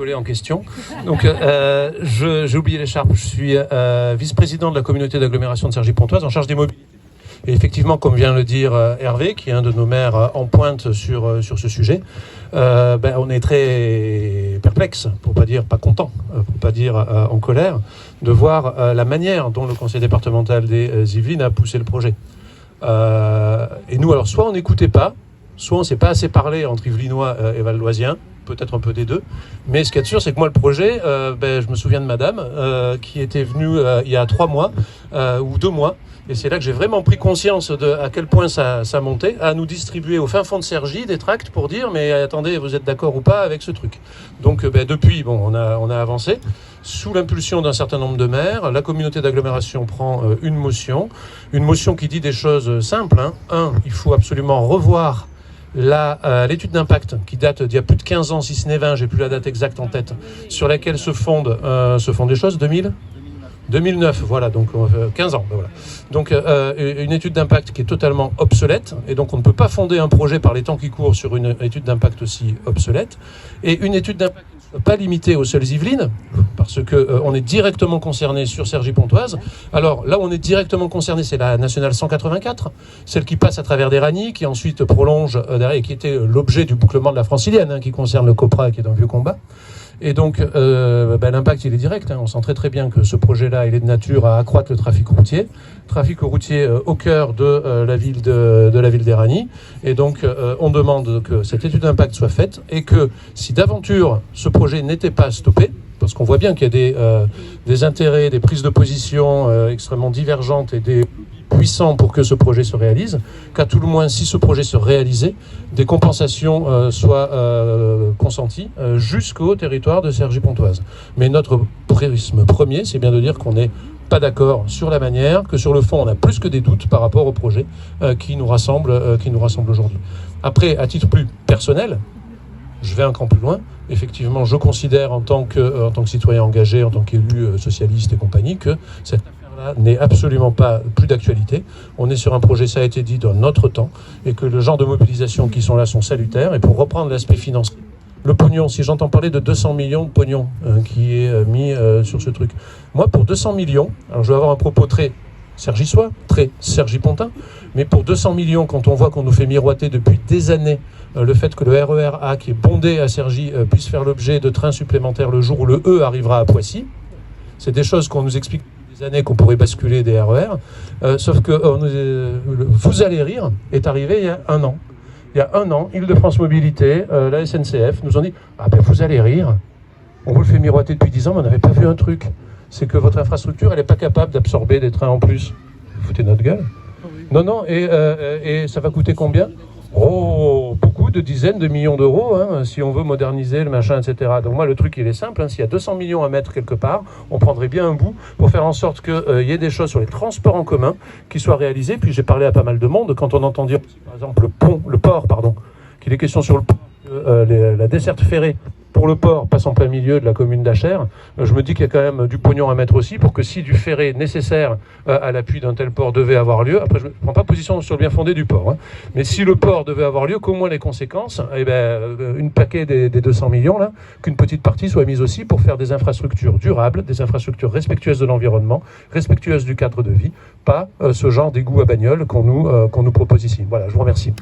En question. Donc, j'ai oublié l'écharpe. Je suis vice-président de la communauté d'agglomération de Cergy-Pontoise en charge des mobilités. Et effectivement, comme vient le dire Hervé, qui est un de nos maires en pointe sur ce sujet, on est très perplexe, pour pas dire pas content, pour pas dire en colère, de voir la manière dont le conseil départemental des Yvelines a poussé le projet. Et nous, alors, soit on n'écoutait pas, soit on ne s'est pas assez parlé entre Yvelinois et Valdoisiens, peut-être un peu des deux. Mais ce qu'il y a de sûr, c'est que moi, le projet, je me souviens de madame qui était venue il y a 3 mois ou 2 mois. Et c'est là que j'ai vraiment pris conscience de à quel point ça montait, à nous distribuer au fin fond de Cergy des tracts pour dire mais attendez, vous êtes d'accord ou pas avec ce truc. Donc depuis, on a avancé. Sous l'impulsion d'un certain nombre de maires, la communauté d'agglomération prend une motion qui dit des choses simples. Un, il faut absolument revoir l'étude d'impact qui date d'il y a plus de 15 ans, si ce n'est 20, j'ai plus la date exacte en tête, sur laquelle se fondent des choses, 2009, voilà, donc 15 ans. Voilà. Donc une étude d'impact qui est totalement obsolète, et donc on ne peut pas fonder un projet par les temps qui courent sur une étude d'impact aussi obsolète, et une étude d'impact pas limitée aux seules Yvelines, parce qu'on est directement concerné sur Cergy-Pontoise. Alors là où on est directement concerné, c'est la nationale 184, celle qui passe à travers des Ragny, qui ensuite prolonge derrière, et qui était l'objet du bouclement de la Francilienne, qui concerne le Copra, qui est dans le vieux combat. Et donc, l'impact, il est direct. On sent très très bien que ce projet-là, il est de nature à accroître le trafic routier. Trafic routier au cœur de la ville des Ragny. Et donc, on demande que cette étude d'impact soit faite et que, si d'aventure ce projet n'était pas stoppé, parce qu'on voit bien qu'il y a des intérêts, des prises de position extrêmement divergentes et des puissants pour que ce projet se réalise, qu'à tout le moins, si ce projet se réalisait, des compensations soient consenties jusqu'au territoire de Cergy-Pontoise. Mais notre prisme premier, c'est bien de dire qu'on n'est pas d'accord sur la manière, que sur le fond, on a plus que des doutes par rapport au projet qui nous rassemble aujourd'hui. Après, à titre plus personnel, je vais un cran plus loin. Effectivement, je considère en tant que citoyen engagé, en tant qu'élu socialiste et compagnie, que cette affaire-là n'est absolument pas plus d'actualité. On est sur un projet, ça a été dit, d'un autre temps, et que le genre de mobilisation qui sont là sont salutaires. Et pour reprendre l'aspect financier, le pognon, si j'entends parler de 200 millions de pognon qui est mis sur ce truc. Moi, pour 200 millions, alors je vais avoir un propos très Cergy-sois, très Cergy-Pontain, mais pour 200 millions, quand on voit qu'on nous fait miroiter depuis des années le fait que le RER A, qui est bondé à Cergy, puisse faire l'objet de trains supplémentaires le jour où le E arrivera à Poissy, c'est des choses qu'on nous explique depuis des années qu'on pourrait basculer des RER, sauf que Vous allez rire est arrivé il y a 1 an. Il y a 1 an, Île-de-France Mobilité, la SNCF, nous ont dit « Ah ben vous allez rire, on vous le fait miroiter depuis 10 ans, mais on n'avait pas vu un truc. C'est que votre infrastructure, elle n'est pas capable d'absorber des trains en plus. » Vous foutez notre gueule? Non, et ça va coûter combien? Oh, beaucoup, de dizaines de millions d'euros, si on veut moderniser le machin, etc. Donc moi, le truc, il est simple. S'il y a 200 millions à mettre quelque part, on prendrait bien un bout pour faire en sorte qu'il y ait des choses sur les transports en commun qui soient réalisées. Puis j'ai parlé à pas mal de monde. Quand on entend dire, par exemple, le port, qu'il est question sur le port, la desserte ferrée pour le port passe en plein milieu de la commune d'Achères, je me dis qu'il y a quand même du pognon à mettre aussi pour que si du ferré nécessaire à l'appui d'un tel port devait avoir lieu, après je ne prends pas position sur le bien fondé du port, mais si le port devait avoir lieu, qu'au moins les conséquences, une paquet des 200 millions, là, qu'une petite partie soit mise aussi pour faire des infrastructures durables, des infrastructures respectueuses de l'environnement, respectueuses du cadre de vie, pas ce genre d'égout à bagnole qu'on nous propose ici. Voilà, je vous remercie.